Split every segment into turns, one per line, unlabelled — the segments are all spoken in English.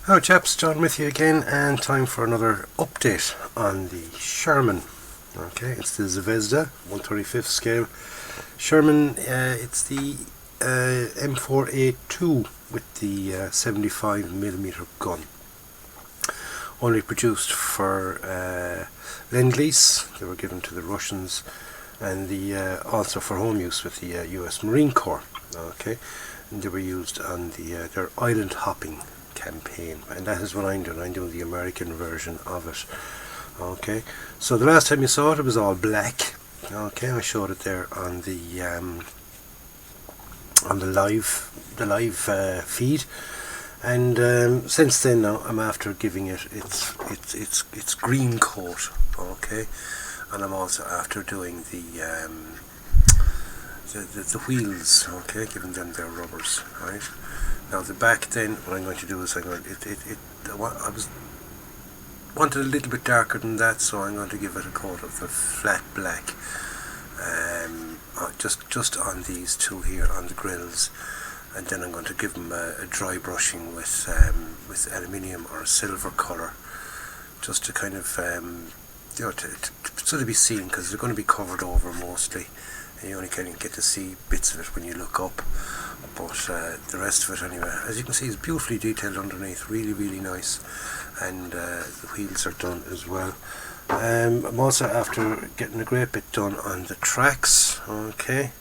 Hello chaps, John with you again, and time for another update on the Sherman. Okay, it's the ZVEZDA 135th scale Sherman. It's the M4A2 with the 75mm gun. Only produced for Lend-Lease. They were given to the Russians, and the also for home use with the US Marine Corps. Okay, and they were used on their island hopping campaign, and that is what I'm doing. I'm doing the American version of it. Okay, so the last time you saw it, it was all black. Okay, I showed it there on the live feed, and since then now I'm after giving it its green coat. Okay, and I'm also after doing the wheels. Okay, giving them their rubbers. Right. Now the back, then what I'm going to do is I wanted a little bit darker than that, so I'm going to give it a coat of the flat black, just on these two here on the grills, and then I'm going to give them a dry brushing with aluminium or a silver colour, just to kind of to sort of be seen, because they're going to be covered over mostly. You only kind of get to see bits of it when you look up, but the rest of it anyway, as you can see, is beautifully detailed underneath, really nice, and the wheels are done as well. I'm also after getting a great bit done on the tracks. Okay,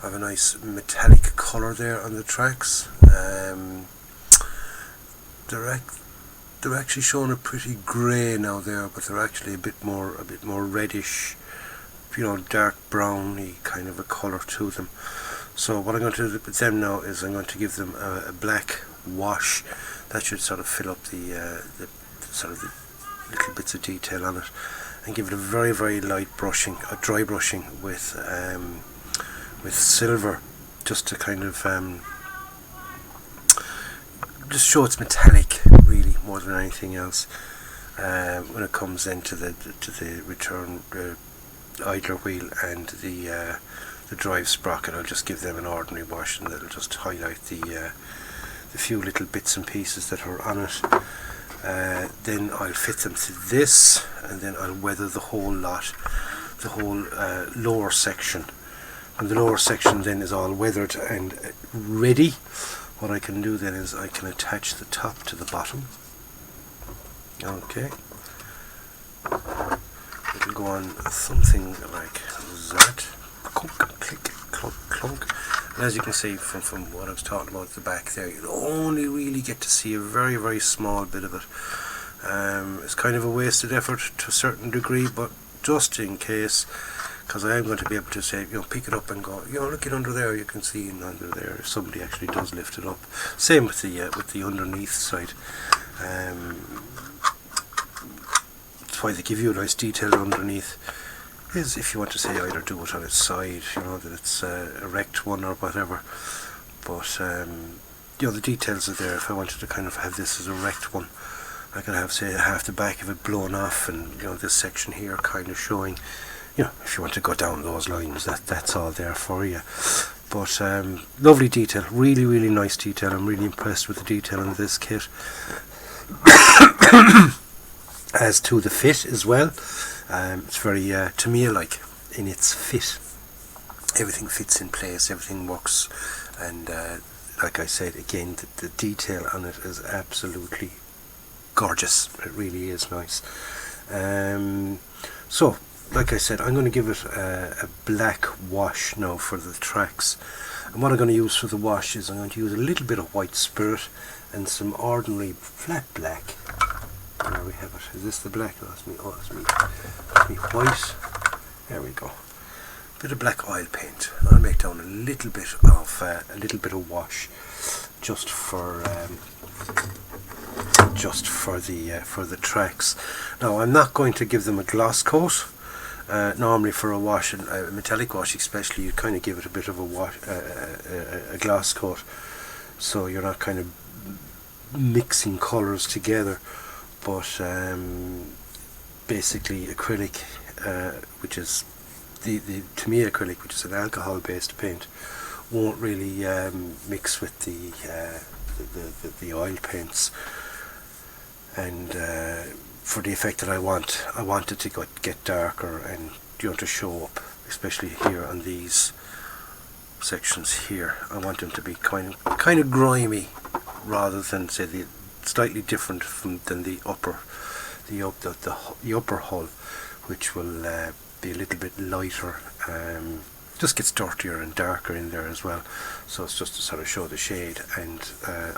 I have a nice metallic colour there on the tracks. They're actually showing a pretty grey now there, but they're actually a bit more reddish, dark browny kind of a colour to them. So what I'm going to do with them now is I'm going to give them a black wash. That should sort of fill up the little bits of detail on it, and give it a very light brushing, a dry brushing with silver, just to kind of just show it's metallic, really, more than anything else. When it comes into the return idler wheel and the drive sprocket, I'll just give them an ordinary wash, and that'll just highlight the few little bits and pieces that are on it. Then I'll fit them to this, and then I'll weather the whole lot, the whole lower section. And the lower section then is all weathered and ready. What I can do then is I can attach the top to the bottom. Okay, it'll go on something like that. Clunk, click, clunk, clunk. And as you can see from what I was talking about at the back there, you only really get to see a very small bit of it. It's kind of a wasted effort to a certain degree, but just in case, because I am going to be able to say, pick it up and go, look it under there, you can see under there if somebody actually does lift it up. Same with the underneath side. That's why they give you a nice detail underneath, is if you want to say either do it on its side, that it's a erect one or whatever, but the details are there. If I wanted to kind of have this as a erect one, I could have, say, half the back of it blown off, and this section here kind of showing. If you want to go down those lines, that's all there for you. But lovely detail, really nice detail. I'm really impressed with the detail in this kit. As to the fit as well, it's very Tamiya-like in its fit. Everything fits in place, everything works, and like I said again, the detail on it is absolutely gorgeous. It really is nice. So like I said, I'm going to give it a black wash now for the tracks, and what I'm going to use for the wash is I'm going to use a little bit of white spirit and some ordinary flat black. There we have it. Is this the black? Oh, it's me white. There we go. Bit of black oil paint. I'll make down a little bit of wash, just for the tracks. Now I'm not going to give them a gloss coat. Normally for a wash, a metallic wash especially, you kind of give it a bit of a wash, a gloss coat, so you're not kind of mixing colours together. But basically acrylic, which is the Tamiya acrylic, which is an alcohol based paint, won't really mix with the oil paints. and for the effect that I want it to get darker and, you know, to show up, especially here on these sections here. I want them to be kind of grimy, rather than, say, the slightly different than the upper hull, which will be a little bit lighter. Just gets dirtier and darker in there as well, so it's just to sort of show the shade and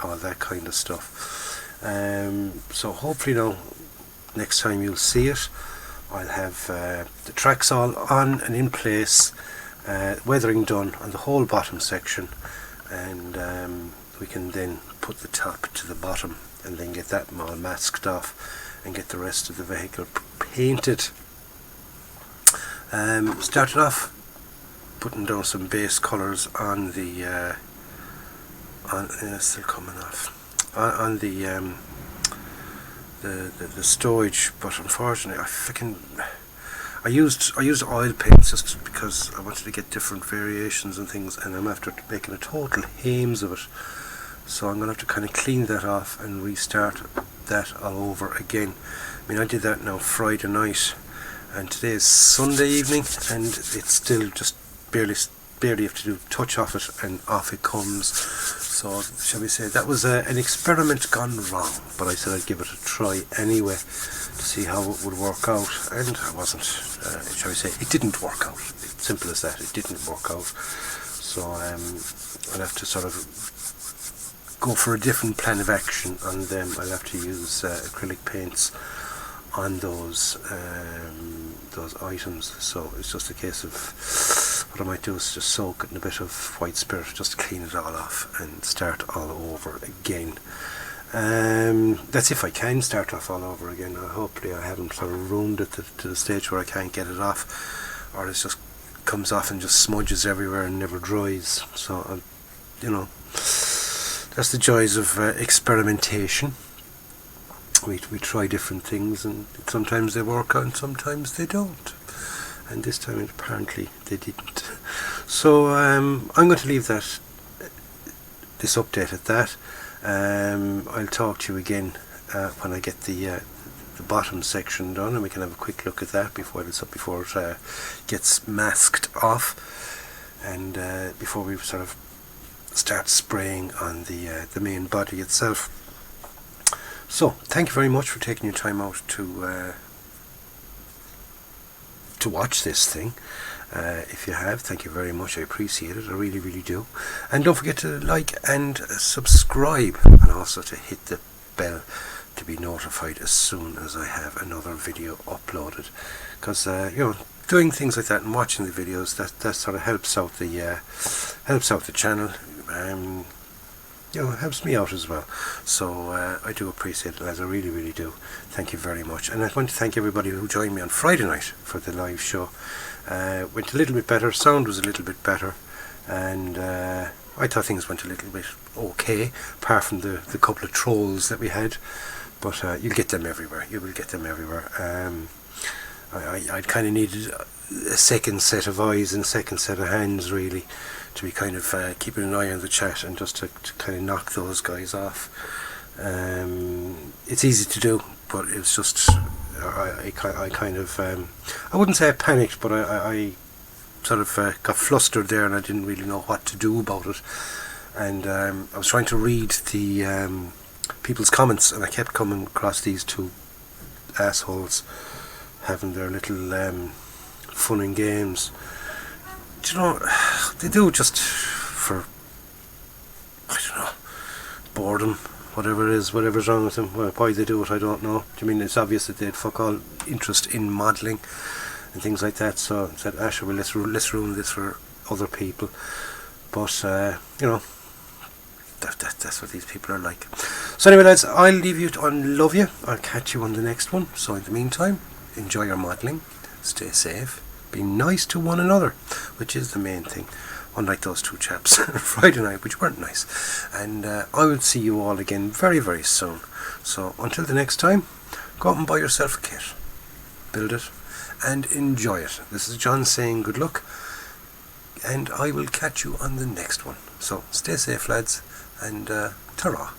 all that kind of stuff. So hopefully now next time you'll see it, I'll have the tracks all on and in place, weathering done on the whole bottom section, and we can then put the top to the bottom and then get that all masked off and get the rest of the vehicle painted. Started off putting down some base colours on the still coming off on the stowage, but unfortunately I used oil paints just because I wanted to get different variations and things, and I'm after making a total hames of it, so I'm going to have to kind of clean that off and restart that all over again. I mean, I did that now Friday night, and today is Sunday evening, and it's still just barely have to do a touch off it and off it comes. So shall we say that was an experiment gone wrong, but I said I'd give it a try anyway to see how it would work out, and I wasn't, shall we say, it didn't work out. It's simple as that, it didn't work out. So I'll have to sort of go for a different plan of action on them. I'll have to use acrylic paints on those items, so it's just a case of what I might do is just soak it in a bit of white spirit just to clean it all off and start all over again. That's if I can start off all over again. Hopefully I haven't sort of ruined it to the stage where I can't get it off, or it just comes off and just smudges everywhere and never dries. So you know, that's the joys of experimentation. We try different things, and sometimes they work out and sometimes they don't, and this time apparently they didn't. So I'm going to leave this update at that. I'll talk to you again when I get the bottom section done, and we can have a quick look at that before it gets masked off, and before we sort of start spraying on the main body itself. So thank you very much for taking your time out to watch this thing. If you have, thank you very much. I appreciate it. I really, really do. And don't forget to like and subscribe, and also to hit the bell to be notified as soon as I have another video uploaded. Because you know, doing things like that and watching the videos, that sort of helps out the channel. You know, it helps me out as well. So I do appreciate it, lads. I really, really do. Thank you very much. And I want to thank everybody who joined me on Friday night for the live show. Went a little bit better, sound was a little bit better, and I thought things went a little bit okay, apart from the couple of trolls that we had. But you'll get them everywhere. You will get them everywhere. I kind of needed a second set of eyes and a second set of hands, really, to be kind of keeping an eye on the chat and just to kind of knock those guys off. It's easy to do, but it's just I kind of I wouldn't say I panicked, but I sort of got flustered there, and I didn't really know what to do about it. And I was trying to read the people's comments, and I kept coming across these two assholes having their little fun and games. Do you know, they do it just for, I don't know, boredom, whatever it is, whatever's wrong with them. Well, why they do it, I don't know. Do you mean it's obvious that they had fuck all interest in modelling and things like that? So I said, Asher, well, let's ruin this for other people. But you know, that's what these people are like. So anyway, lads, I'll leave you and love you. I'll catch you on the next one. So in the meantime, enjoy your modelling, stay safe, be nice to one another, which is the main thing, unlike those two chaps Friday night, which weren't nice. And I will see you all again very, very soon. So until the next time, go out and buy yourself a kit, build it and enjoy it. This is John saying good luck, and I will catch you on the next one. So stay safe, lads, and ta-ra.